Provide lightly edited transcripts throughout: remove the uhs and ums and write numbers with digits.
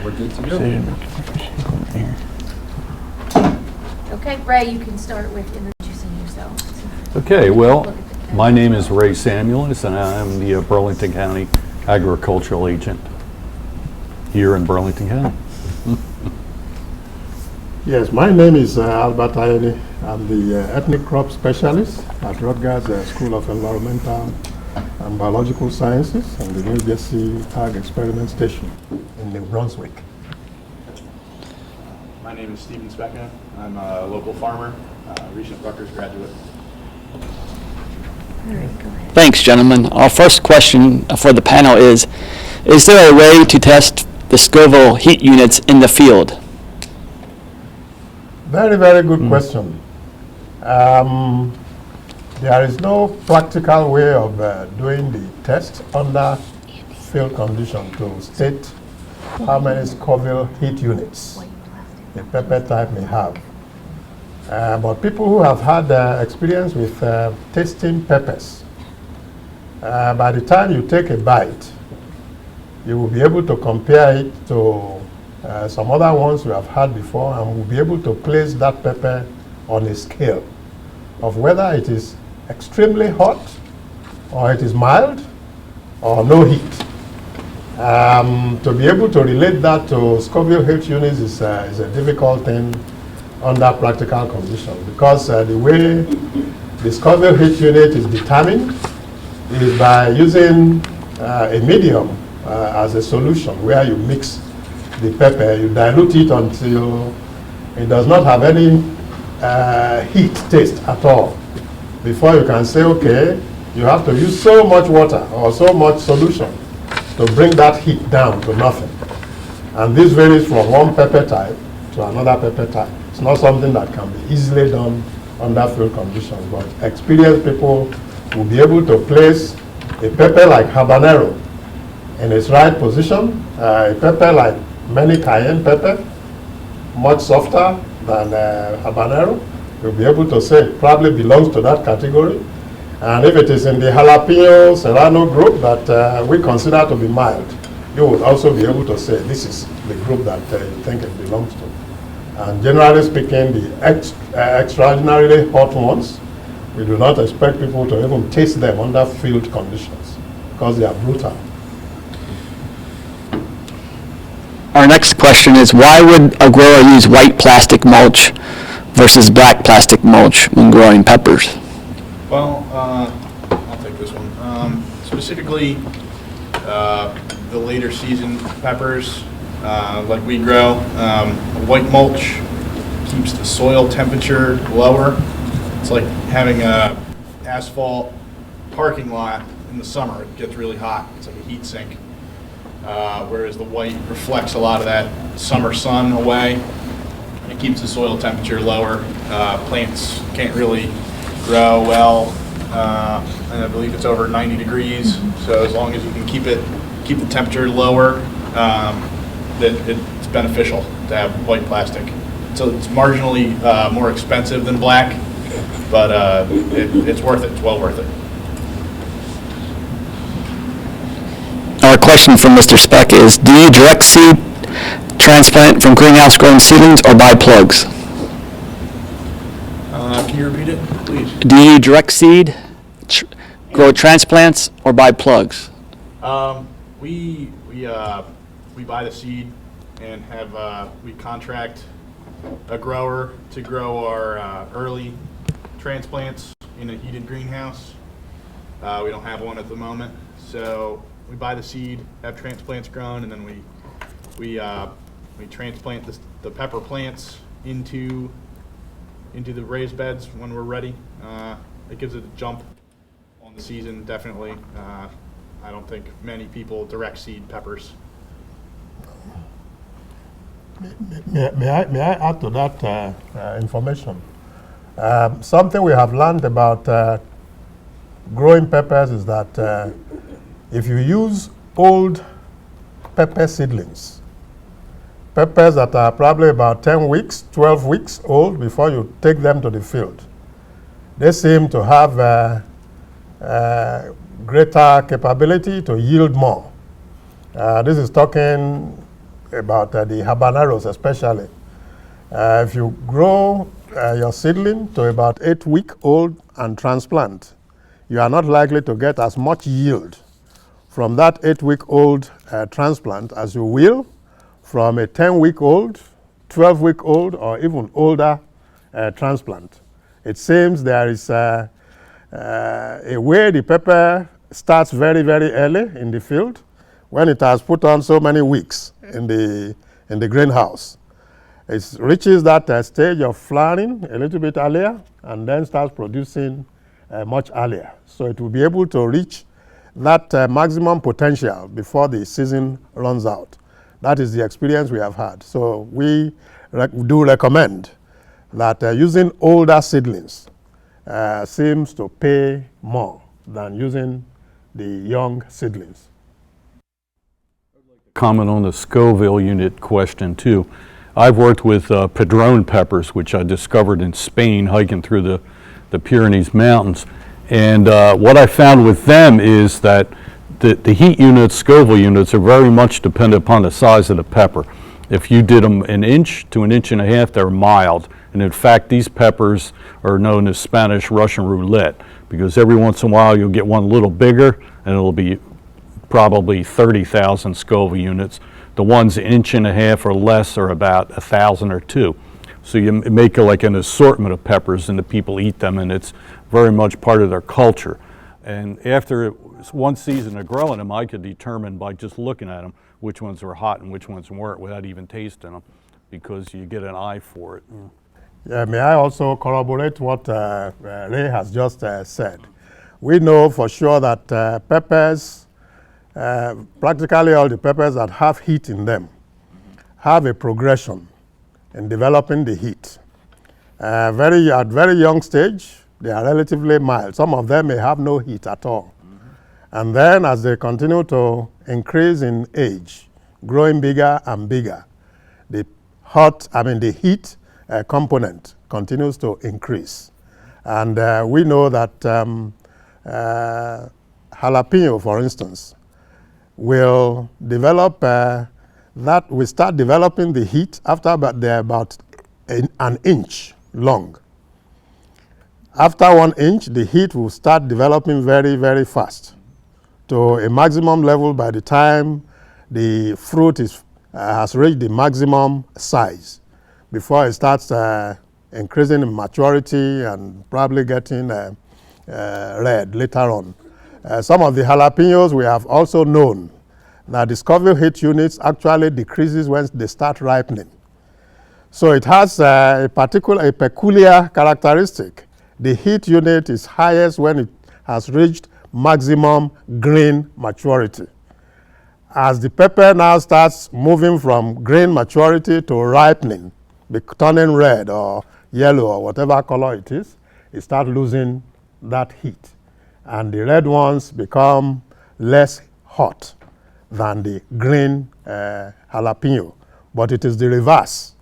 We're good to go. Okay, Ray, you can start with introducing yourself. Okay, well, my name is Ray Samuelis, and I'm the Burlington County Agricultural Agent here in Burlington County. Yes, my name is Albert Ayeni. I'm the ethnic crop specialist at Rutgers School of Environmental and Biological Sciences and the New Jersey Ag Experiment Station in New Brunswick. My name is Stephen Specka. I'm a local farmer, recent Rutgers graduate. All right, go ahead. Thanks, gentlemen. Our first question for the panel is there a way to test the Scoville heat units in the field? Very, very good question. There is no practical way of doing the test under field condition to state how many Scoville heat units a pepper type may have. But people who have had experience with tasting peppers, by the time you take a bite, you will be able to compare it to some other ones you have had before, and will be able to place that pepper on a scale of whether it is extremely hot, or it is mild, or no heat. To be able to relate that to Scoville heat units is a difficult thing under practical conditions, because the way the Scoville heat unit is determined is by using a medium as a solution where you mix the pepper, you dilute it until it does not have any heat taste at all. Before you can say, okay, you have to use so much water or so much solution to bring that heat down to nothing. And this varies from one pepper type to another pepper type. It's not something that can be easily done under field conditions, but experienced people will be able to place a pepper like habanero in its right position, a pepper like many cayenne pepper, much softer than habanero. You'll be able to say it probably belongs to that category. And if it is in the jalapeno serrano group that we consider to be mild, you would also be able to say this is the group that you think it belongs to. And generally speaking, the extraordinarily hot ones, we do not expect people to even taste them under field conditions because they are brutal. Our next question is, why would a grower use white plastic mulch versus black plastic mulch when growing peppers? Well, I'll take this one. Specifically, the later season peppers, like we grow, white mulch keeps the soil temperature lower. It's like having a asphalt parking lot in the summer. It gets really hot. It's like a heat sink. Whereas the white reflects a lot of that summer sun away. It keeps the soil temperature lower. Plants can't really grow well, and I believe it's over 90 degrees. So as long as you can keep the temperature lower, it's beneficial to have white plastic. So it's marginally more expensive than black, but it's worth it. It's well worth it. Our question from Mr. Speck is, do you direct seed transplant from greenhouse grown seedlings or buy plugs? Can you repeat it, please? Do you direct seed, grow transplants, or buy plugs? We buy the seed and have we contract a grower to grow our early transplants in a heated greenhouse. We don't have one at the moment, so we buy the seed, have transplants grown, and then we transplant the pepper plants into the raised beds when we're ready. It gives it a jump on the season, definitely. I don't think many people direct seed peppers. May I add to that information? Something we have learned about growing peppers is that if you use old pepper seedlings, peppers that are probably about 10 weeks, 12 weeks old before you take them to the field, they seem to have greater capability to yield more. This is talking about the habaneros especially. If you grow your seedling to about 8-week-old and transplant, you are not likely to get as much yield from that 8-week-old transplant as you will from a 10-week-old, 12-week-old, or even older transplant. It seems there is a way the pepper starts very, very early in the field when it has put on so many weeks in the greenhouse. It reaches that stage of flowering a little bit earlier and then starts producing much earlier. So it will be able to reach that maximum potential before the season runs out. That is the experience we have had. So we do recommend that using older seedlings seems to pay more than using the young seedlings. Comment on the Scoville unit question too. I've worked with padron peppers, which I discovered in Spain hiking through the Pyrenees Mountains. And what I found with them is that the heat units, Scoville units, are very much dependent upon the size of the pepper. If you did them 1 inch to 1.5 inches, they're mild. And in fact, these peppers are known as Spanish Russian roulette, because every once in a while you'll get one a little bigger and it'll be probably 30,000 Scoville units. The ones 1.5 inches or less are about 1,000 or 2. So you make like an assortment of peppers and the people eat them, and it's very much part of their culture. And after one season of growing them, I could determine by just looking at them which ones were hot and which ones weren't without even tasting them, because you get an eye for it. Yeah, may I also corroborate what Ray has just said? We know for sure that peppers, practically all the peppers that have heat in them, have a progression in developing the heat. At very young stage, they are relatively mild. Some of them may have no heat at all. And then as they continue to increase in age, growing bigger and bigger, the heat component continues to increase. And we know that jalapeno, for instance, will develop we start developing the heat after they're about 1 inch long. After 1 inch, the heat will start developing very, very fast to a maximum level by the time the fruit has reached the maximum size, before it starts increasing in maturity and probably getting red later on. Some of the jalapenos we have also known that the Scoville heat units actually decreases when they start ripening. So it has a peculiar characteristic. The heat unit is highest when it has reached maximum green maturity. As the pepper now starts moving from green maturity to ripening, turning red or yellow or whatever color it is, it starts losing that heat. And the red ones become less hot than the green jalapeno. But it is the reverse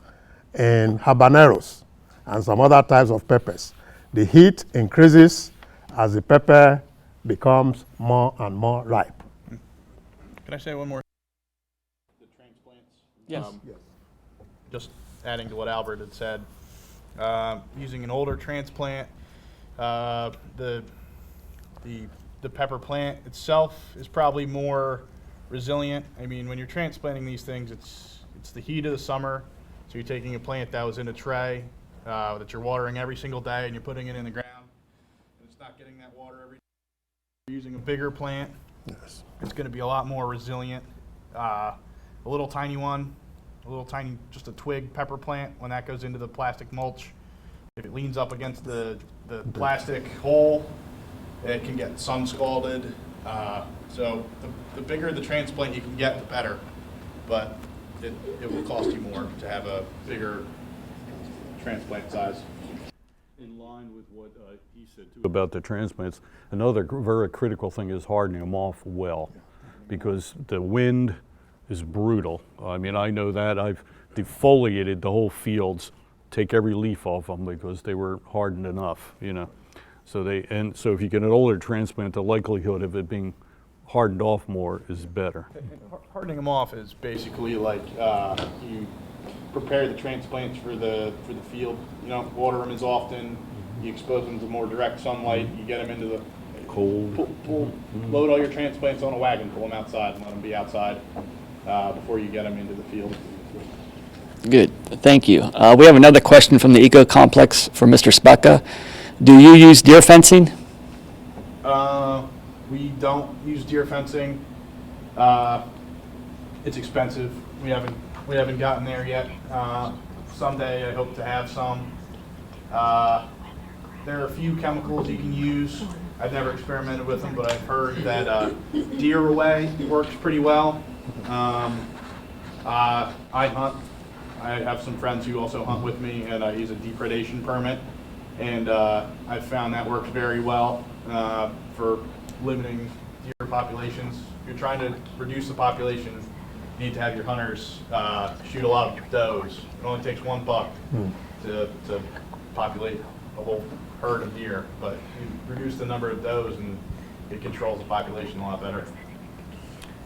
in habaneros and some other types of peppers. The heat increases as the pepper becomes more and more ripe. Can I say one more? The transplants? Yes. Just adding to what Albert had said, using an older transplant, the pepper plant itself is probably more resilient. I mean, when you're transplanting these things, it's the heat of the summer, so you're taking a plant that was in a tray that you're watering every single day, and you're putting it in the ground, and it's not getting that water every day. You're using a bigger plant. Yes. It's going to be a lot more resilient. A little tiny one, just a twig pepper plant, when that goes into the plastic mulch, if it leans up against the plastic hole, it can get sun scalded. So the bigger the transplant you can get, the better. But it will cost you more to have a bigger transplant size. In line with what he said too about the transplants, another very critical thing is hardening them off well, because the wind is brutal. I mean, I know that. I've defoliated the whole fields, take every leaf off them because they were hardened enough, you know. So if you get an older transplant, the likelihood of it being hardened off more is better. Hardening them off is basically like you prepare the transplants for the field. You don't water them as often. You expose them to more direct sunlight. You get them into the Cold. load all your transplants on a wagon, pull them outside, and let them be outside before you get them into the field. Good, thank you. We have another question from the Eco Complex for Mr. Specka. Do you use deer fencing? We don't use deer fencing. It's expensive. We haven't gotten there yet. Someday I hope to have some. There are a few chemicals you can use. I've never experimented with them, but I've heard that deer away works pretty well. I hunt. I have some friends who also hunt with me, and I use a depredation permit, and I've found that works very well for limiting deer populations. If you're trying to reduce the population, you need to have your hunters shoot a lot of does. It only takes one buck to populate a whole herd of deer, but you reduce the number of does and it controls the population a lot better.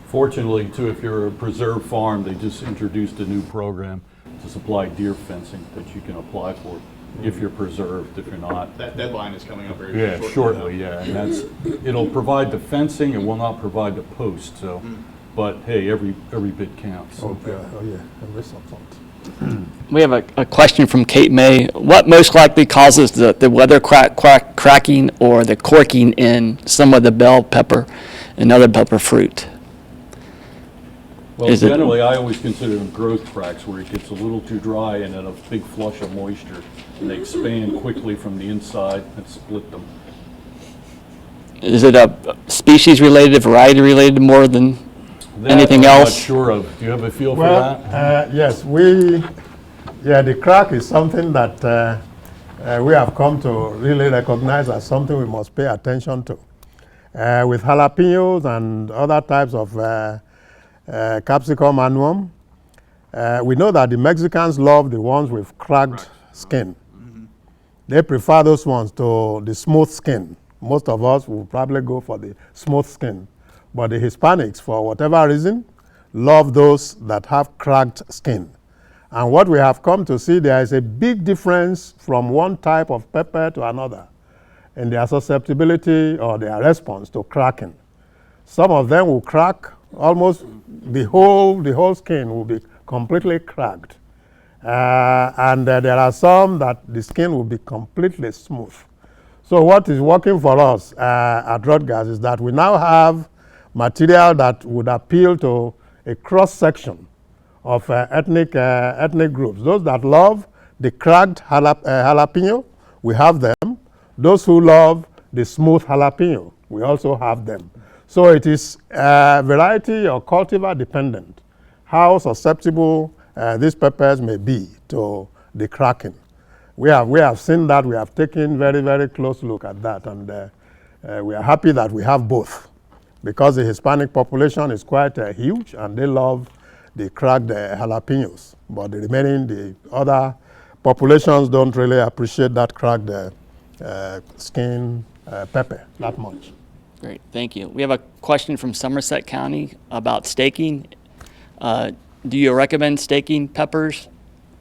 Fortunately, too, if you're a preserve farm, they just introduced a new program to supply deer fencing that you can apply for if you're preserved, if you're not. That deadline is coming up very Yeah, shortly, yeah, and it'll provide the fencing, it will not provide the post, so, but hey, every bit counts. Oh, yeah, every support. We have a question from Kate May. What most likely causes the weather cracking or the corking in some of the bell pepper and other pepper fruit? Well, Is it- generally, I always consider them growth cracks where it gets a little too dry and then a big flush of moisture, and they expand quickly from the inside and split them. Is it a species related, variety related more than anything That I'm else? not sure of. Do you have a feel for Well, that? yes, the crack is something that we have come to really recognize as something we must pay attention to. With jalapenos and other types of capsicum annuum, we know that the Mexicans love the ones with cracked skin. They prefer those ones to the smooth skin. Most of us will probably go for the smooth skin. But the Hispanics, for whatever reason, love those that have cracked skin. And what we have come to see, there is a big difference from one type of pepper to another in their susceptibility or their response to cracking. Some of them will crack, almost the whole skin will be completely cracked. And there are some that the skin will be completely smooth. So what is working for us at Rutgers is that we now have material that would appeal to a cross-section of ethnic groups. Those that love the cracked jalapeno, we have them. Those who love the smooth jalapeno, we also have them. So it is variety or cultivar dependent how susceptible these peppers may be to the cracking. We have seen that. We have taken very, very close look at that, and we are happy that we have both, because the Hispanic population is quite huge, and they love the cracked jalapenos. But the other populations don't really appreciate that cracked skin pepper that much. Great, thank you. We have a question from Somerset County about staking. Do you recommend staking peppers?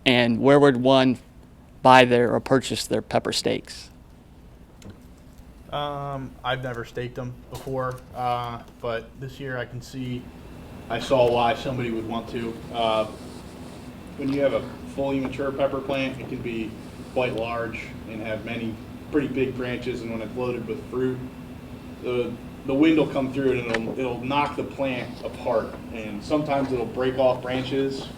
And where would one buy their or purchase their pepper stakes? I've never staked them before, but this year I saw why somebody would want to. When you have a fully mature pepper plant, it can be quite large and have many pretty big branches, and when it's loaded with fruit, the wind will come through it and it'll knock the plant apart, and sometimes it'll break off branches.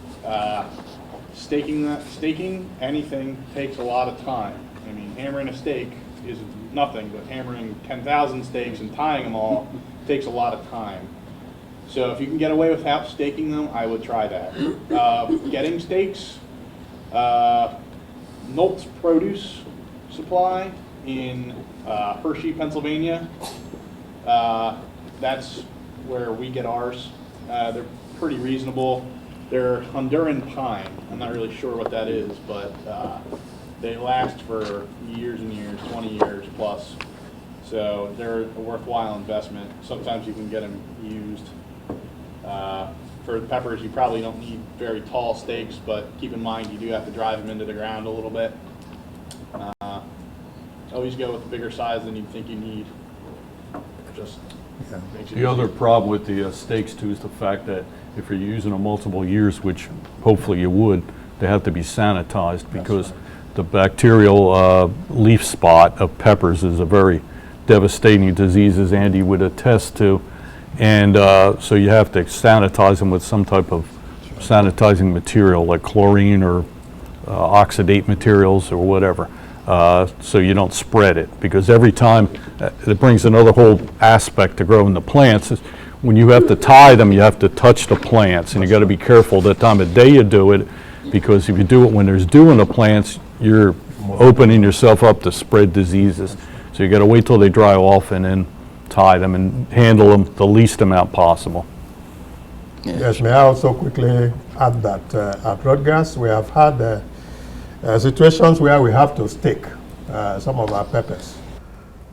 Staking anything takes a lot of time. I mean, hammering a stake is nothing, but hammering 10,000 stakes and tying them all takes a lot of time. So if you can get away without staking them, I would try that. Getting stakes, Nolt's Produce Supply in Hershey, Pennsylvania. That's where we get ours. They're pretty reasonable. They're Honduran pine. I'm not really sure what that is, but they last for years and years, 20 years plus. So they're a worthwhile investment. Sometimes you can get them used. For the peppers, you probably don't need very tall stakes, but keep in mind you do have to drive them into the ground a little bit. Always go with the bigger size than you think you need. Just makes it The other easier. problem with the stakes too is the fact that if you're using them multiple years, which hopefully you would, they have to be sanitized because the bacterial leaf spot of peppers is a very devastating disease, as Andy would attest to. And so you have to sanitize them with some type of sanitizing material like chlorine or oxidate materials or whatever. So you don't spread it, because every time it brings another whole aspect to growing the plants is when you have to tie them, you have to touch the plants, and you got to be careful the time of day you do it, because if you do it when there's dew in the plants, you're opening yourself up to spread diseases. So you got to wait till they dry off and then tie them and handle them the least amount possible. Yes, may I also quickly add that at Rutgers we have had situations where we have to stake some of our peppers.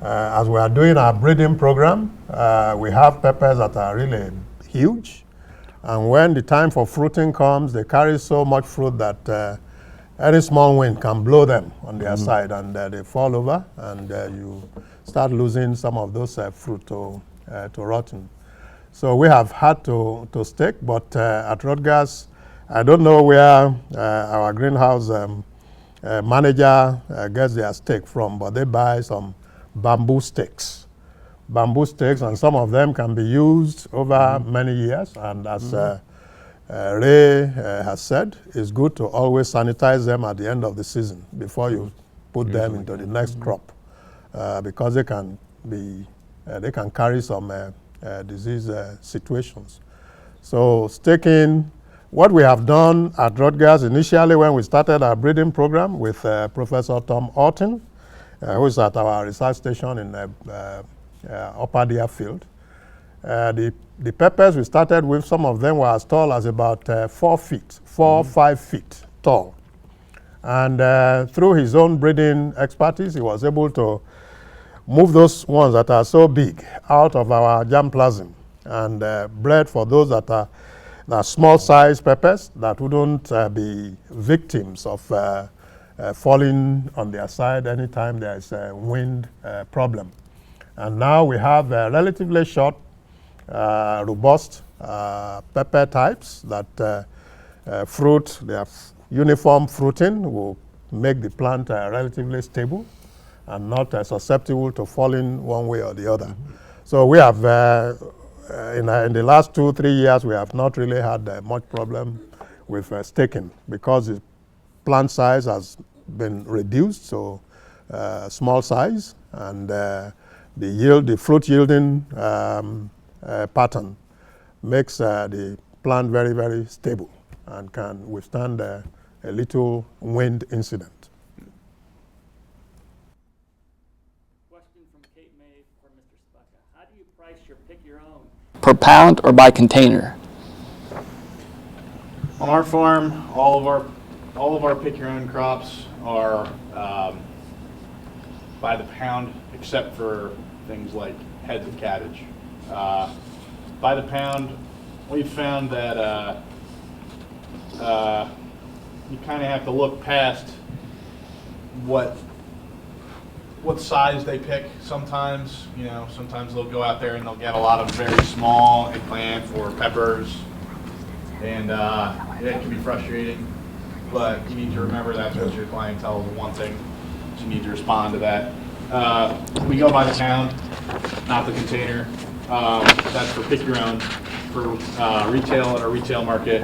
As we are doing our breeding program, we have peppers that are really huge, and when the time for fruiting comes, they carry so much fruit that any small wind can blow them on their side, and they fall over, and you start losing some of those fruit to rotten. So we have had to stake, but at Rutgers, I don't know where our greenhouse manager gets their stake from, but they buy some bamboo stakes. Bamboo stakes, and some of them can be used over many years. And as Ray has said, it's good to always sanitize them at the end of the season before you put them into the next crop, because they can carry some disease situations. So staking. What we have done at Rutgers initially when we started our breeding program with Professor Tom Orton, who is at our research station in Upper Deerfield, the peppers we started with, some of them were as tall as about 4 feet, 5 feet tall. And through his own breeding expertise, he was able to move those ones that are so big out of our germplasm and bred for those that are small size peppers that wouldn't be victims of falling on their side anytime there is a wind problem. And now we have relatively short, robust pepper types that fruit, their uniform fruiting will make the plant relatively stable and not susceptible to falling one way or the other. So we have in the last 2-3 years, we have not really had much problem with staking, because the plant size has been reduced to small size, and the fruit yielding pattern makes the plant very, very stable and can withstand a little wind incident. Question from Kate May for Mr. Spacca. How do you price your pick your own? Per pound or by container? On our farm, all of our pick your own crops are by the pound, except for things like heads of cabbage. By the pound, we've found that you kind of have to look past what size they pick. Sometimes, sometimes they'll go out there and they'll get a lot of very small eggplant or peppers, and it can be frustrating. But you need to remember that's what your clientele is wanting. So you need to respond to that. We go by the pound, not the container. That's for pick your own. For retail at our retail market,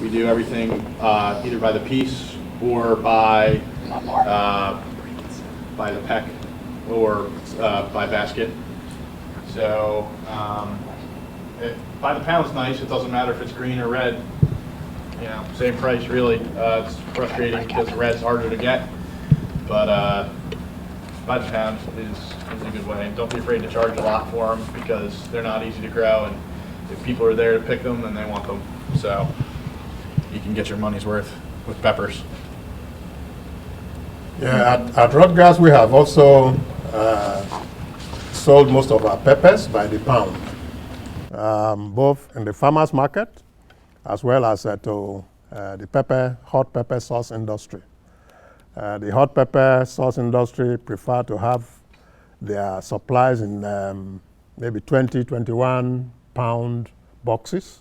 we do everything either by the piece or by the peck or by basket. So by the pound's nice. It doesn't matter if it's green or red. Same price really. It's frustrating because red's harder to get, but by the pound is a good way. Don't be afraid to charge a lot for them, because they're not easy to grow, and if people are there to pick them, then they want them. So you can get your money's worth with peppers. Yeah, at Rutgers we have also sold most of our peppers by the pound, both in the farmers market as well as to the hot pepper sauce industry. The hot pepper sauce industry prefer to have their supplies in maybe 20, 21 pound boxes,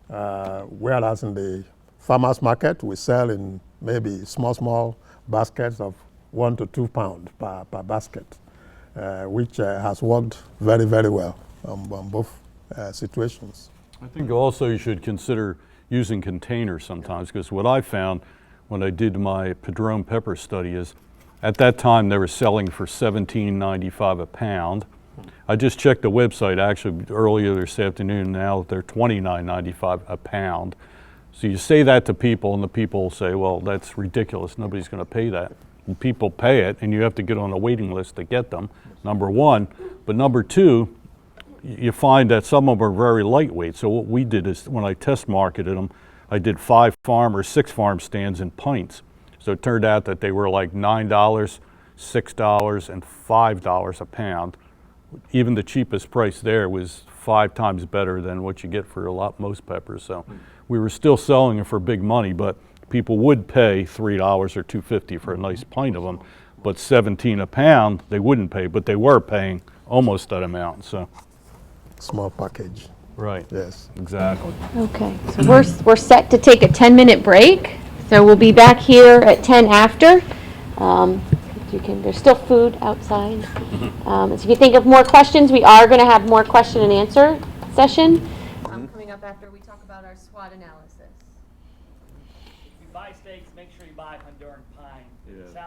whereas in the farmers market we sell in maybe small baskets of 1 to 2 pound per basket, which has worked very well on both situations. I think also you should consider using containers sometimes, because what I found when I did my Padron pepper study is at that time they were selling for $17.95 a pound. I just checked the website actually earlier this afternoon. Now they're $29.95 a pound. So you say that to people and the people say, well, that's ridiculous. Nobody's going to pay that. And people pay it, and you have to get on a waiting list to get them, number one. But number two, you find that some of them are very lightweight. So what we did is when I test marketed them, I did 6 farm stands in pints. So it turned out that they were like $9, $6, and $5 a pound. Even the cheapest price there was 5 times better than what you get for most peppers. So we were still selling it for big money, but people would pay $3 or $2.50 for a nice pint of them. But 17 a pound, they wouldn't pay, but they were paying almost that amount. So. Small package. Right. Yes. Exactly. Okay, so we're set to take a 10-minute break. So we'll be back here at 10 after. There's still food outside. So if you think of more questions, we are going to have more question and answer session. Coming up after we talk about our SWOT analysis. If you buy steaks, make sure you buy Honduran pine. Yeah.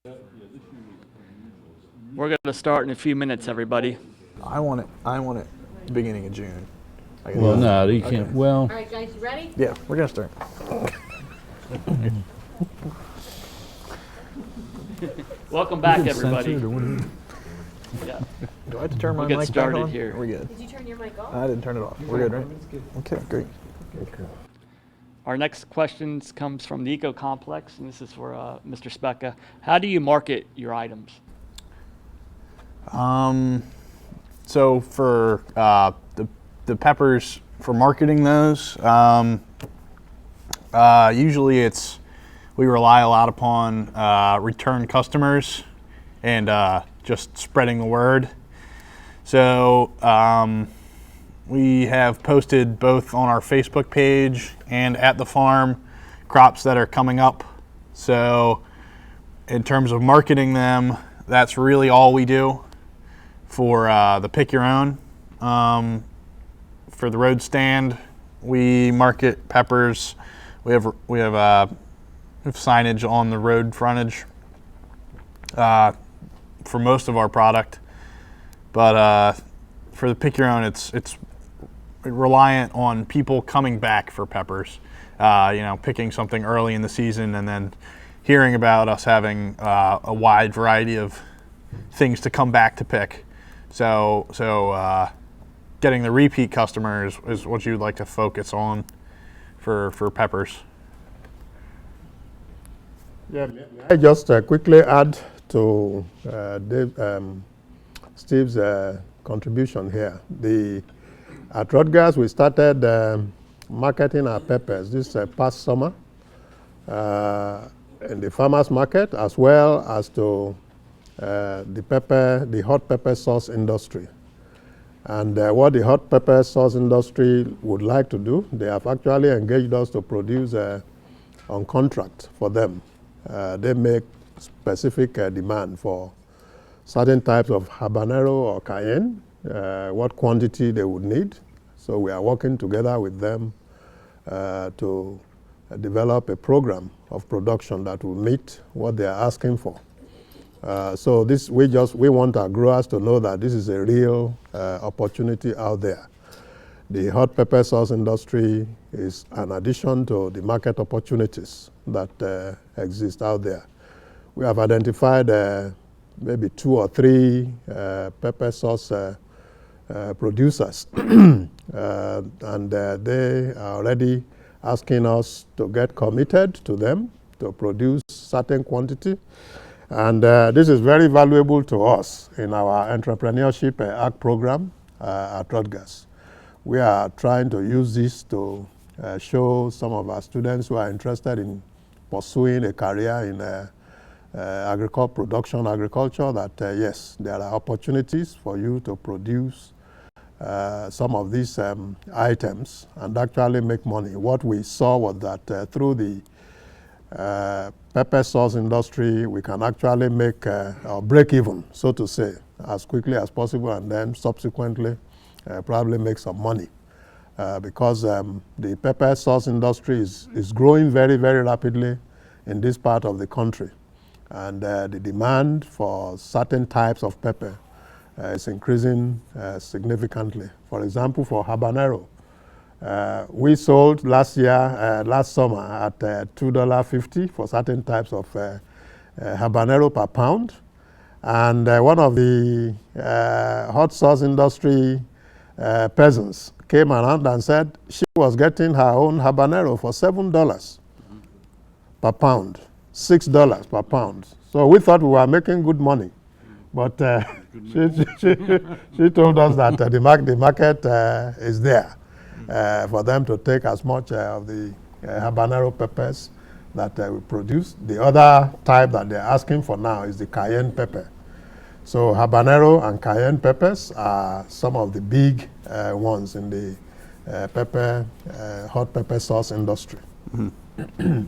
We're going to start in a few minutes, everybody. I want it beginning of June. I can Well, do that. no, you can't, well, All right, guys, you ready? Yeah, we're gonna start. Welcome back, everybody. Yeah. Do I have to turn my We'll get mic back started on? here. Are we good? Did you turn your mic off? I didn't turn it off. We're good, right? Okay, great. Our next question comes from the Eco Complex, and this is for Mr. Specka. How do you market your items? So for the peppers, for marketing those, usually we rely a lot upon return customers and just spreading the word. So we have posted both on our Facebook page and at the farm crops that are coming up. So in terms of marketing them, that's really all we do. For the pick your own, for the road stand, we market peppers. We have signage on the road frontage for most of our product, but for the pick your own, it's reliant on people coming back for peppers. Picking something early in the season and then hearing about us having a wide variety of things to come back to pick. So getting the repeat customers is what you'd like to focus on for peppers. Yeah, I just quickly add to Steve's contribution here. At Rutgers, we started marketing our peppers this past summer in the farmers market, as well as to the hot pepper sauce industry. And what the hot pepper sauce industry would like to do, they have actually engaged us to produce on contract for them. They make specific demand for certain types of habanero or cayenne, what quantity they would need. So we are working together with them to develop a program of production that will meet what they are asking for. So we want our growers to know that this is a real opportunity out there. The hot pepper sauce industry is an addition to the market opportunities that exist out there. We have identified maybe 2 or 3 pepper sauce producers, and they are already asking us to get committed to them to produce certain quantity. And this is very valuable to us in our entrepreneurship ACT program at Rutgers. We are trying to use this to show some of our students who are interested in pursuing a career in agriculture that yes, there are opportunities for you to produce some of these items and actually make money. What we saw was that through the pepper sauce industry, we can actually make or break even, so to say, as quickly as possible, and then subsequently probably make some money. Because the pepper sauce industry is growing very, very rapidly in this part of the country. And the demand for certain types of pepper is increasing significantly. For example, for habanero, we sold last summer at $2.50 for certain types of habanero per pound. And one of the hot sauce industry peasants came around and said she was getting her own habanero for $7 per pound, $6 per pound. So we thought we were making good money. But she told us that the market is there for them to take as much of the habanero peppers that we produce. The other type that they're asking for now is the cayenne pepper. So habanero and cayenne peppers are some of the big ones in the hot pepper sauce industry. Mm-hmm.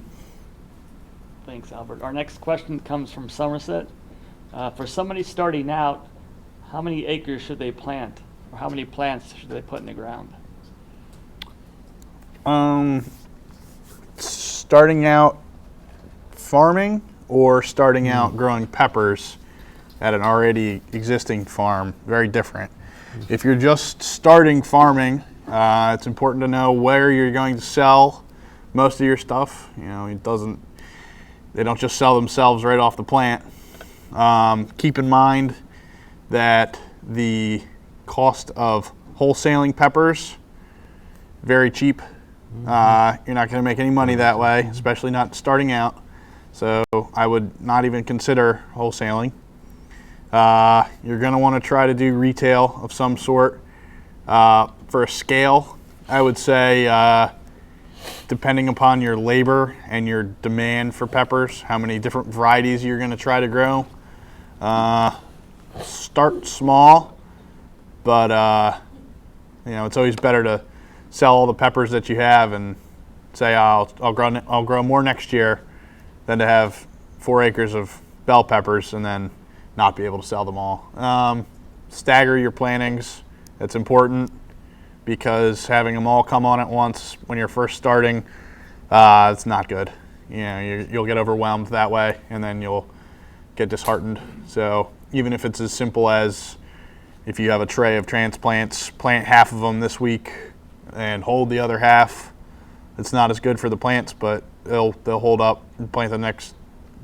Thanks, Albert. Our next question comes from Somerset. For somebody starting out, how many acres should they plant? Or how many plants should they put in the ground? Starting out farming, or starting out growing peppers at an already existing farm, very different. If you're just starting farming, it's important to know where you're going to sell most of your stuff. You know, they don't just sell themselves right off the plant. Keep in mind that the cost of wholesaling peppers, very cheap. You're not going to make any money that way, especially not starting out. So I would not even consider wholesaling. You're going to want to try to do retail of some sort. For a scale, I would say, depending upon your labor and your demand for peppers, how many different varieties you're going to try to grow. Start small, but you know, it's always better to sell all the peppers that you have and say, I'll grow more next year, than to have 4 acres of bell peppers and then not be able to sell them all. Stagger your plantings. It's important, because having them all come on at once when you're first starting, it's not good. You know, you'll get overwhelmed that way, and then you'll get disheartened. So even if it's as simple as, if you have a tray of transplants, plant half of them this week and hold the other half. It's not as good for the plants, but they'll hold up, and plant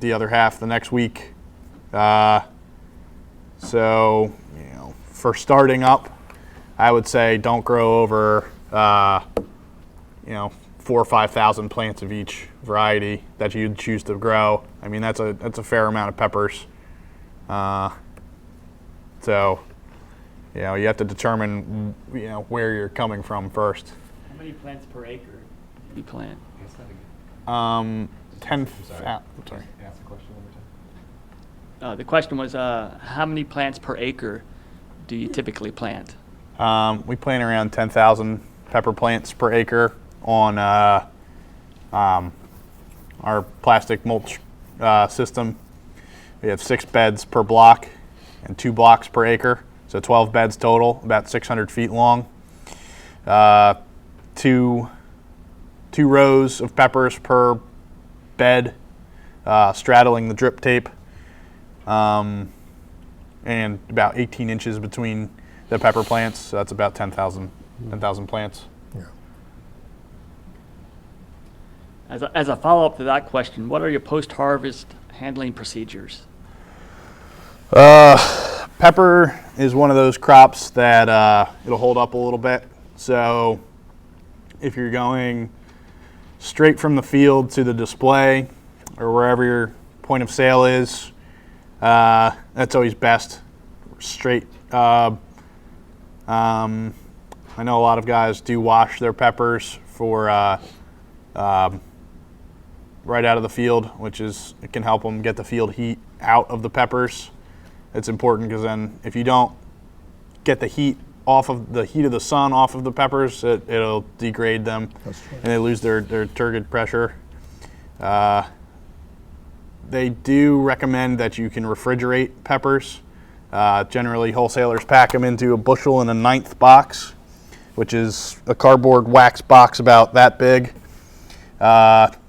the other half the next week. So, you know, for starting up, I would say don't grow over, you know, 4,000 or 5,000 plants of each variety that you'd choose to grow. I mean, that's a fair amount of peppers. So, you know, you have to determine, you know, where you're coming from first. How many plants per acre do you plant? 10. Sorry. Ask the question one more time. The question was, how many plants per acre do you typically plant? We plant around 10,000 pepper plants per acre on our plastic mulch system. We have 6 beds per block and 2 blocks per acre, so 12 beds total, about 600 feet long. Two rows of peppers per bed, straddling the drip tape, and about 18 inches between the pepper plants. So that's about 10,000 plants. Yeah. As a follow-up to that question, what are your post-harvest handling procedures? Pepper is one of those crops that it'll hold up a little bit. So if you're going straight from the field to the display or wherever your point of sale is, that's always best. Straight. I know a lot of guys do wash their peppers for right out of the field, it can help them get the field heat out of the peppers. It's important, because then if you don't get the heat of the sun off of the peppers, it'll degrade them. That's right. And they lose their turgid pressure. They do recommend that you can refrigerate peppers. Generally, wholesalers pack them into a 1 bushel and a 1/9 box, which is a cardboard wax box about that big.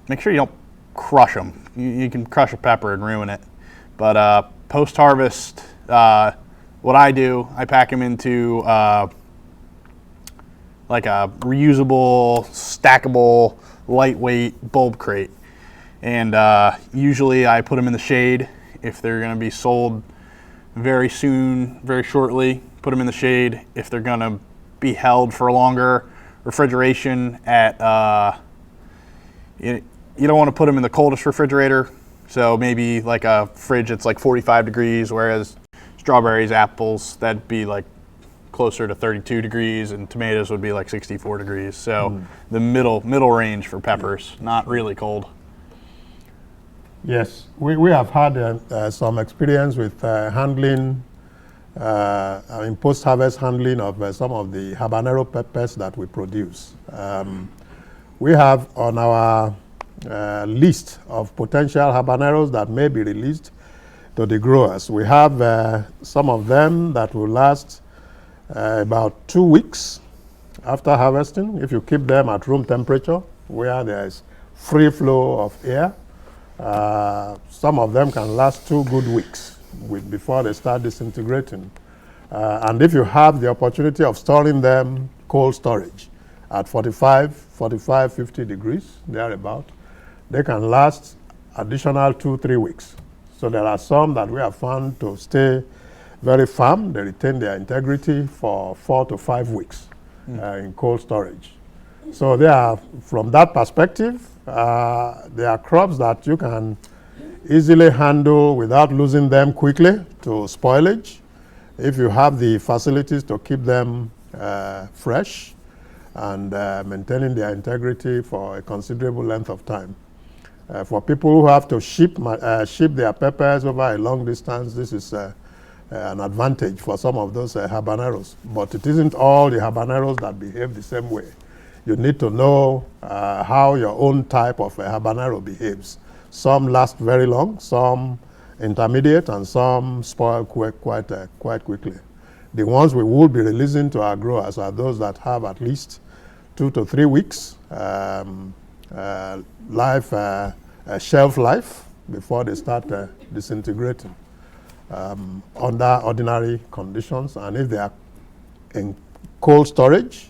Make sure you don't crush them. You can crush a pepper and ruin it. But post-harvest, what I do, I pack them into like a reusable, stackable, lightweight bulb crate. And usually I put them in the shade. If they're going to be sold very soon, very shortly, put them in the shade. If they're going to be held for longer, refrigeration at, you don't want to put them in the coldest refrigerator. So maybe like a fridge that's like 45 degrees, whereas strawberries, apples, that'd be like closer to 32 degrees, and tomatoes would be like 64 degrees. So the middle range for peppers, not really cold. Yes, we have had some experience with handling, in post-harvest handling of some of the habanero peppers that we produce. We have on our list of potential habaneros that may be released to the growers. We have some of them that will last about 2 weeks after harvesting, if you keep them at room temperature where there is free flow of air. Some of them can last 2 good weeks before they start disintegrating. And if you have the opportunity of storing them cold storage at 45, 50 degrees, thereabout, they can last additional 2-3 weeks. So there are some that we have found to stay very firm. They retain their integrity for 4 to 5 weeks in cold storage. So they are, from that perspective, they are crops that you can easily handle without losing them quickly to spoilage, if you have the facilities to keep them fresh and maintaining their integrity for a considerable length of time. For people who have to ship their peppers over a long distance, this is an advantage for some of those habaneros. But it isn't all the habaneros that behave the same way. You need to know how your own type of habanero behaves. Some last very long, some intermediate, and some spoil quite quickly. The ones we will be releasing to our growers are those that have at least 2 to 3 weeks shelf life before they start disintegrating under ordinary conditions. And if they are in cold storage,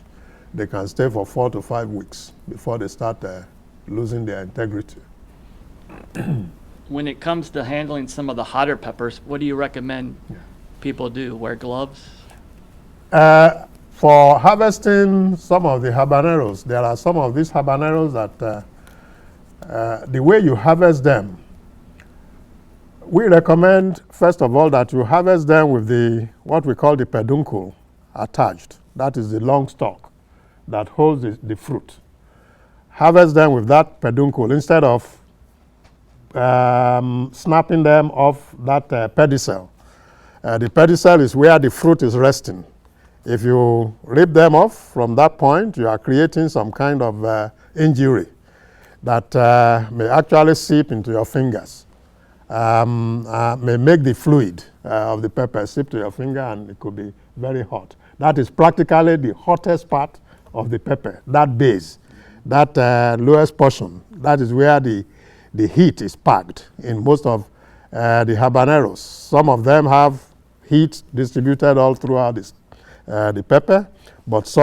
they can stay for 4 to 5 weeks before they start losing their integrity. When it comes to handling some of the hotter peppers, what do you recommend people do? Wear gloves? For harvesting some of the habaneros, there are some of these habaneros that the way you harvest them, we recommend, first of all, that you harvest them with what we call the peduncle attached. That is the long stalk that holds the fruit. Harvest them with that peduncle instead of snapping them off that pedicel. The pedicel is where the fruit is resting. If you rip them off from that point, you are creating some kind of injury that may actually seep into your fingers, may make the fluid of the pepper seep to your finger, and it could be very hot. That is practically the hottest part of the pepper, that base, that lowest portion. That is where the heat is packed in most of the habaneros. Some of them have heat distributed all throughout the pepper, but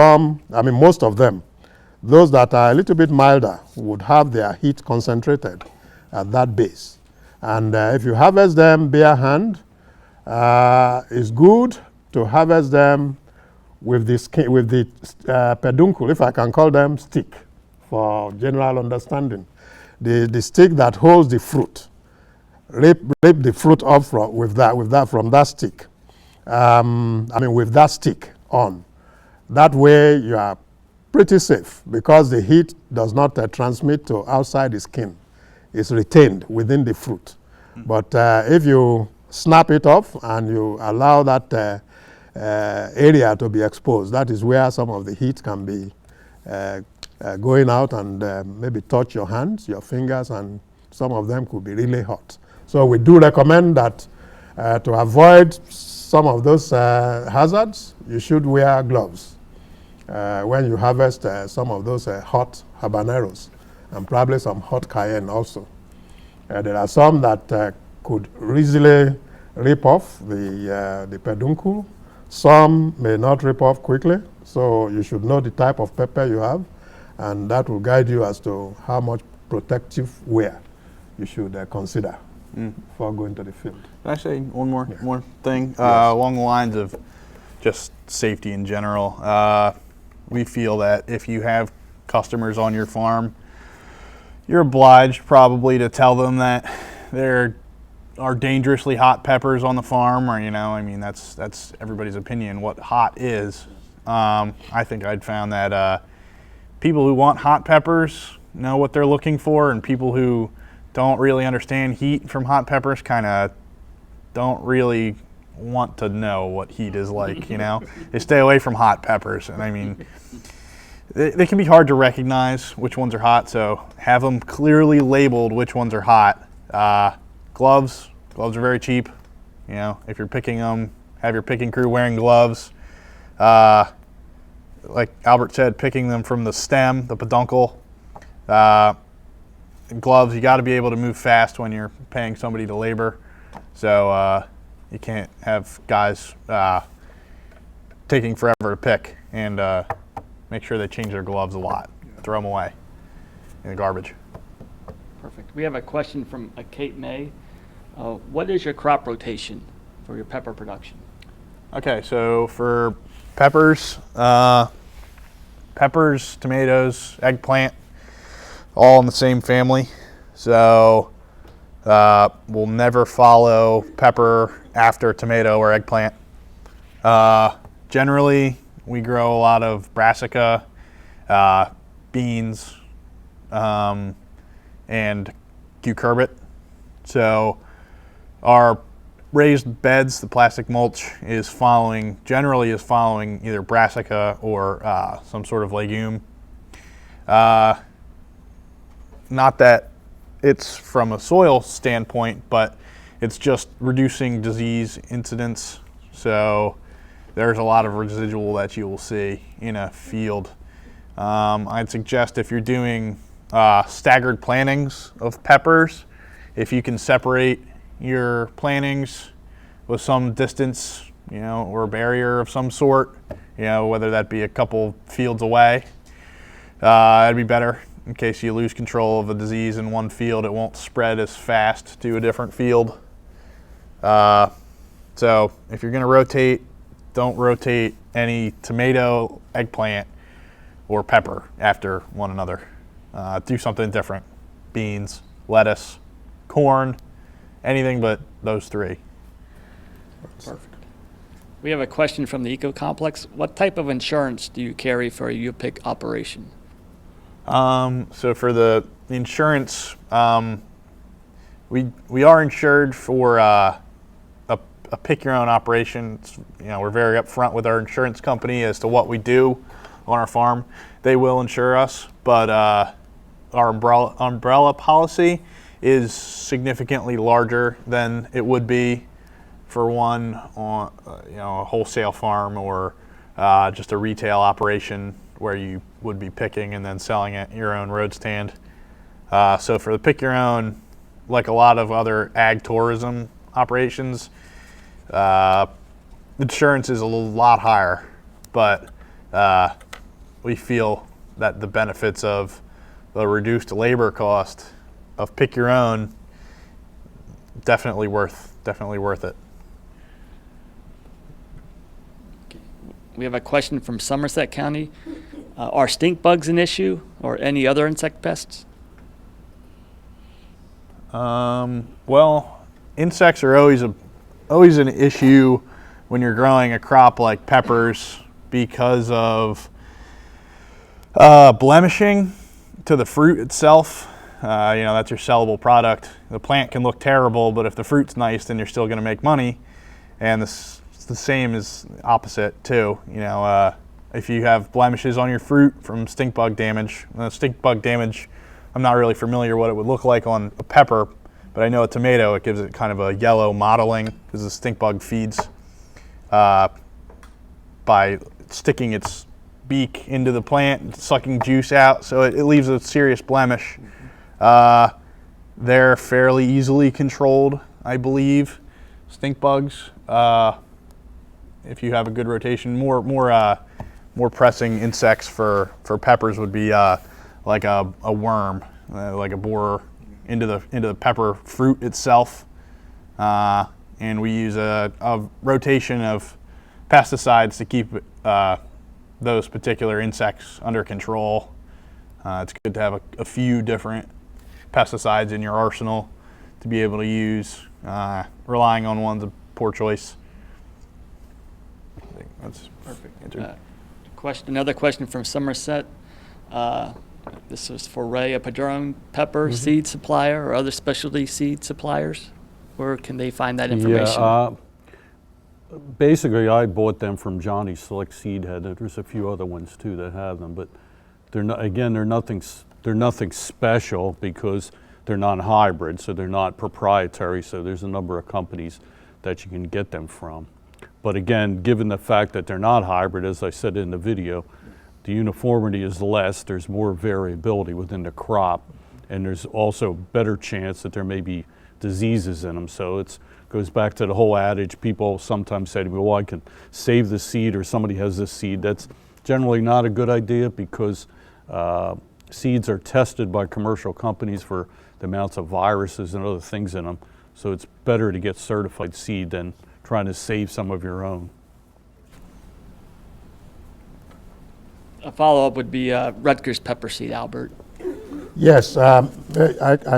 most of them, those that are a little bit milder, would have their heat concentrated at that base. And if you harvest them bare hand, it's good to harvest them with the peduncle, if I can call them stick for general understanding. The stick that holds the fruit. Rip the fruit off from that stick. With that stick on. That way you are pretty safe, because the heat does not transmit to outside the skin. It's retained within the fruit. But if you snap it off and you allow that area to be exposed, that is where some of the heat can be going out and maybe touch your hands, your fingers, and some of them could be really hot. So we do recommend that to avoid some of those hazards, you should wear gloves when you harvest some of those hot habaneros, and probably some hot cayenne also. There are some that could easily rip off the peduncle. Some may not rip off quickly, so you should know the type of pepper you have, and that will guide you as to how much protective wear you should consider before going to the field. Can I say one more thing along the lines of just safety in general? We feel that if you have customers on your farm, you're obliged probably to tell them that there are dangerously hot peppers on the farm, or that's everybody's opinion what hot is. I think I'd found that people who want hot peppers know what they're looking for, and people who don't really understand heat from hot peppers kind of don't really want to know what heat is like. They stay away from hot peppers, and they can be hard to recognize which ones are hot, so have them clearly labeled which ones are hot. Gloves are very cheap. If you're picking them, have your picking crew wearing gloves. Like Albert said, picking them from the stem, the peduncle. gloves, you got to be able to move fast when you're paying somebody to labor. So you can't have guys taking forever to pick, and make sure they change their gloves a lot. Throw them away in the garbage. Perfect. We have a question from Kate May. What is your crop rotation for your pepper production? Okay, so for peppers, tomatoes, eggplant, all in the same family. So we'll never follow pepper after tomato or eggplant. Generally, we grow a lot of brassica, beans, and cucurbit. So our raised beds, the plastic mulch generally is following either brassica or some sort of legume. Not that it's from a soil standpoint, but it's just reducing disease incidence. So there's a lot of residual that you will see in a field. I'd suggest if you're doing staggered plantings of peppers, if you can separate your plantings with some distance, or a barrier of some sort, whether that be a couple fields away, that'd be better. In case you lose control of a disease in one field, it won't spread as fast to a different field. So if you're going to rotate, don't rotate any tomato, eggplant, or pepper after one another. Do something different. Beans, lettuce, corn, anything but those three. Perfect. We have a question from the Eco Complex. What type of insurance do you carry for a UPIC operation? So for the insurance, we are insured for a pick your own operation. We're very upfront with our insurance company as to what we do on our farm. They will insure us, but our umbrella policy is significantly larger than it would be for one on a wholesale farm or just a retail operation where you would be picking and then selling at your own road stand. So for the pick your own, like a lot of other ag tourism operations, insurance is a lot higher, but we feel that the benefits of the reduced labor cost of pick your own definitely worth it. We have a question from Somerset County. Are stink bugs an issue or any other insect pests? Well, insects are always an issue when you're growing a crop like peppers because of blemishing to the fruit itself. That's your sellable product. The plant can look terrible, but if the fruit's nice, then you're still going to make money. And it's the same as opposite too. If you have blemishes on your fruit from stink bug damage, I'm not really familiar what it would look like on a pepper, but I know a tomato, it gives it kind of a yellow mottling because the stink bug feeds by sticking its beak into the plant and sucking juice out, so it leaves a serious blemish. They're fairly easily controlled, I believe, stink bugs. If you have a good rotation, more pressing insects for peppers would be like a worm, like a borer into the pepper fruit itself. And we use a rotation of pesticides to keep those particular insects under control. It's good to have a few different pesticides in your arsenal to be able to use. Relying on one's a poor choice. I think that's perfect. Another question from Somerset. This is for Ray, a Padron pepper seed supplier or other specialty seed suppliers. Where can they find that information? Yeah, basically I bought them from Johnny Slick Seed Head. There's a few other ones too that have them, but they're nothing special because they're non-hybrid, so they're not proprietary. So there's a number of companies that you can get them from. But again, given the fact that they're not hybrid, as I said in the video, the uniformity is less, there's more variability within the crop, and there's also better chance that there may be diseases in them. So it goes back to the whole adage. People sometimes say to me, well, I can save the seed, or somebody has this seed. That's generally not a good idea, because seeds are tested by commercial companies for the amounts of viruses and other things in them. So it's better to get certified seed than trying to save some of your own. A follow-up would be Rutgers pepper seed, Albert. Yes, I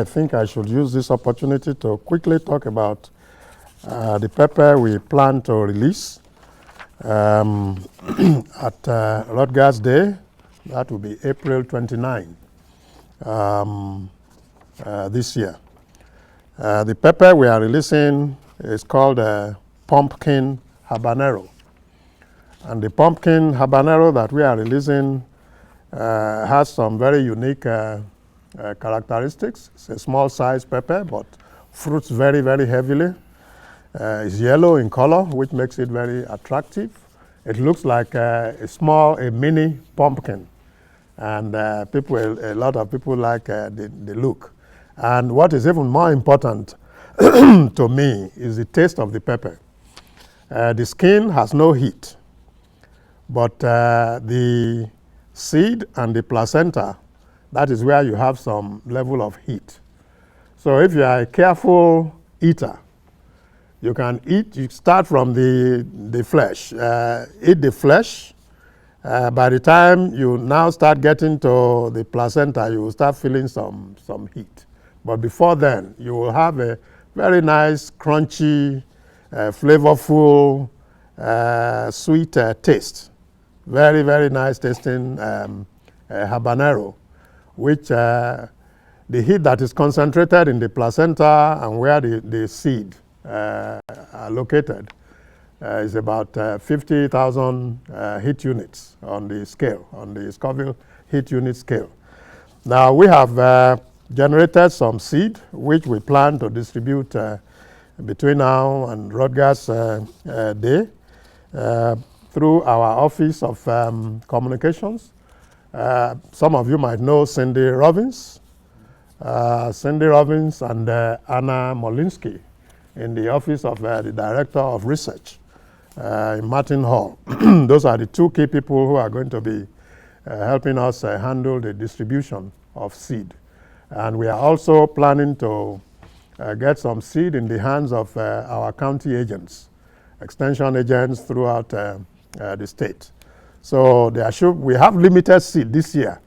think I should use this opportunity to quickly talk about the pepper we plan to release at Rutgers Day. That will be April 29 this year. The pepper we are releasing is called pumpkin habanero. And the pumpkin habanero that we are releasing has some very unique characteristics. It's a small size pepper, but fruits very, very heavily. It's yellow in color, which makes it very attractive. It looks like a mini pumpkin. And a lot of people like the look. And what is even more important to me is the taste of the pepper. The skin has no heat, but the seed and the placenta, that is where you have some level of heat. So if you are a careful eater, you can you start from the flesh. Eat the flesh. By the time you now start getting to the placenta, you will start feeling some heat. But before then, you will have a very nice, crunchy, flavorful, sweet taste. Very, very nice tasting habanero, which the heat that is concentrated in the placenta and where the seed are located is about 50,000 heat units on the scale, on the Scoville heat unit scale. Now we have generated some seed which we plan to distribute between now and Rutgers Day through our Office of Communications. Some of you might know Cindy Robbins and Anna Molinsky in the Office of the Director of Research in Martin Hall. Those are the two key people who are going to be helping us handle the distribution of seed. And we are also planning to get some seed in the hands of our county agents, extension agents throughout the state. So we have limited seed this year.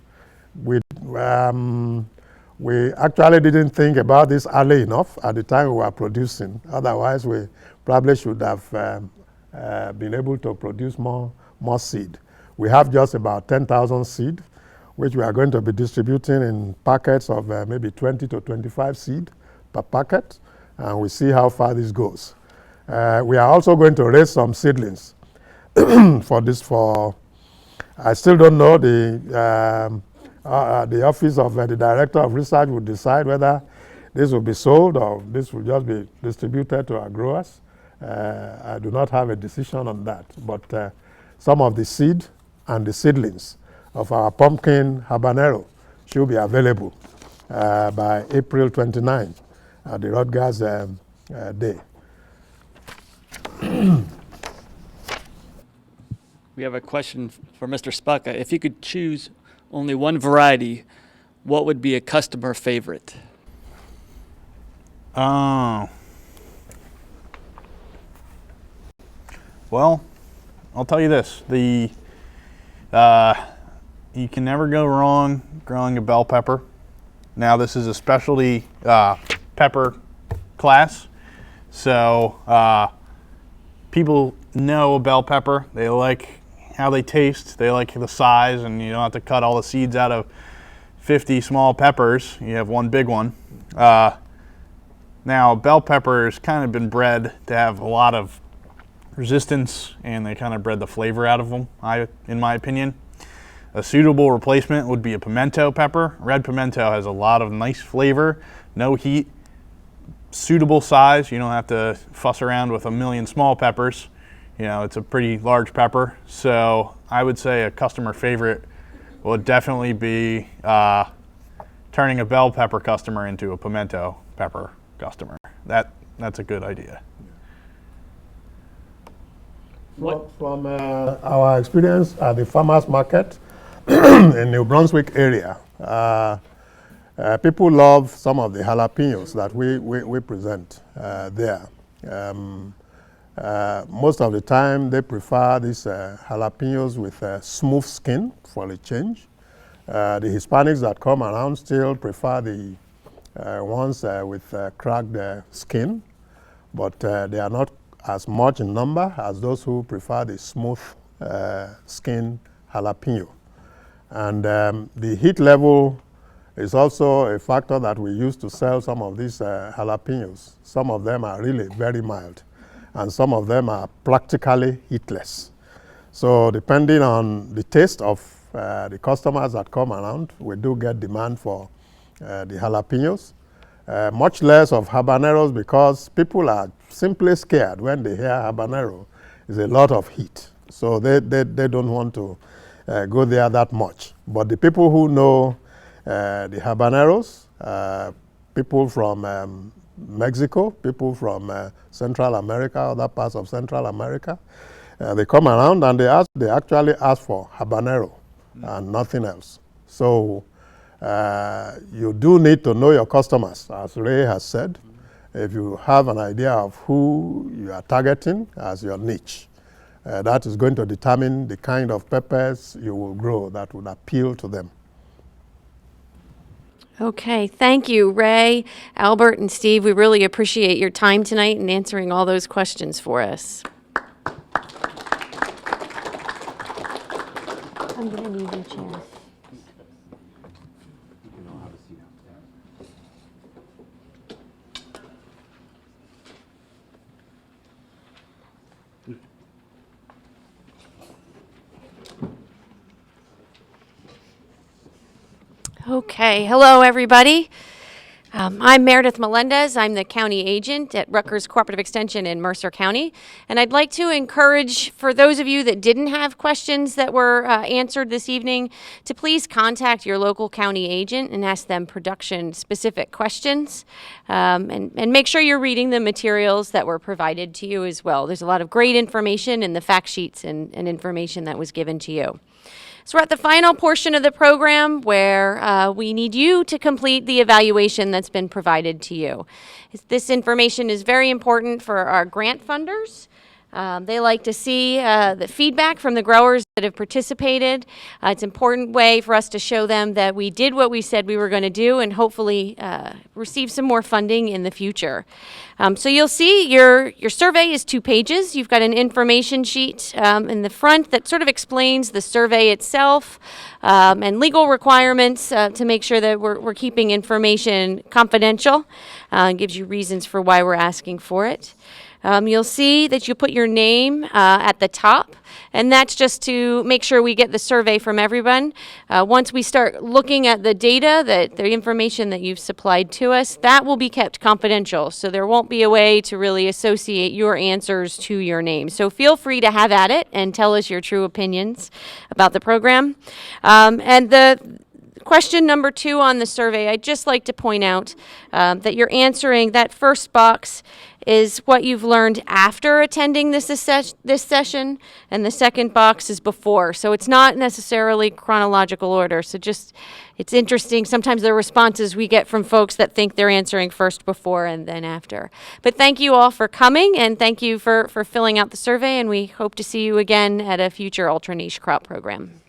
We actually didn't think about this early enough at the time we were producing. Otherwise, we probably should have been able to produce more seed. We have just about 10,000 seed, which we are going to be distributing in packets of maybe 20 to 25 seed per packet, and we see how far this goes. We are also going to raise some seedlings I still don't know, the Office of the Director of Research will decide whether this will be sold or this will just be distributed to our growers. I do not have a decision on that, but some of the seed and the seedlings of our pumpkin habanero should be available by April 29 at the Rutgers Day. We have a question for Mr. Spucka. If you could choose only one variety, what would be a customer favorite? Well, I'll tell you this. You can never go wrong growing a bell pepper. Now, this is a specialty pepper class, so people know a bell pepper. They like how they taste, they like the size, and you don't have to cut all the seeds out of 50 small peppers. You have one big one. Now, bell pepper has kind of been bred to have a lot of resistance, and they kind of bred the flavor out of them, in my opinion. A suitable replacement would be a pimento pepper. Red pimento has a lot of nice flavor, no heat, suitable size. You don't have to fuss around with a million small peppers. You know, it's a pretty large pepper. So I would say a customer favorite would definitely be turning a bell pepper customer into a pimento pepper customer. That's a good idea. From our experience at the farmers market in New Brunswick area, people love some of the jalapenos that we present there. Most of the time they prefer these jalapenos with smooth skin for a change. The Hispanics that come around still prefer the ones with cracked skin, but they are not as much in number as those who prefer the smooth skin jalapeno. And the heat level is also a factor that we use to sell some of these jalapenos. Some of them are really very mild, and some of them are practically heatless. So depending on the taste of the customers that come around, we do get demand for the jalapenos. Much less of habaneros, because people are simply scared when they hear habanero. It's a lot of heat, so they don't want to go there that much. But the people who know the habaneros, people from Mexico, people from Central America, other parts of Central America, they come around and they actually ask for habanero and nothing else. So you do need to know your customers, as Ray has said, if you have an idea of who you are targeting as your niche. That is going to determine the kind of peppers you will grow that would appeal to them. Okay, thank you, Ray, Albert, and Steve. We really appreciate your time tonight and answering all those questions for us. I'm going to need your chair. Okay, hello everybody. I'm Meredith Melendez. I'm the county agent at Rutgers Cooperative Extension in Mercer County. And I'd like to encourage, for those of you that didn't have questions that were answered this evening, to please contact your local county agent and ask them production-specific questions. And make sure you're reading the materials that were provided to you as well. There's a lot of great information in the fact sheets and information that was given to you. So we're at the final portion of the program where we need you to complete the evaluation that's been provided to you. This information is very important for our grant funders. They like to see the feedback from the growers that have participated. It's an important way for us to show them that we did what we said we were going to do and hopefully receive some more funding in the future. So you'll see your survey is 2 pages. You've got an information sheet in the front that sort of explains the survey itself and legal requirements to make sure that we're keeping information confidential. Gives you reasons for why we're asking for it. You'll see that you put your name at the top, and that's just to make sure we get the survey from everyone. Once we start looking at the data, the information that you've supplied to us, that will be kept confidential. So there won't be a way to really associate your answers to your name. So feel free to have at it and tell us your true opinions about the program. And the question number 2 on the survey, I'd just like to point out that you're answering that first box is what you've learned after attending this session, and the second box is before. So it's not necessarily chronological order. So just, it's interesting. Sometimes the responses we get from folks that think they're answering first before and then after. But thank you all for coming, and thank you for filling out the survey, and we hope to see you again at a future Ultra Niche Crop program.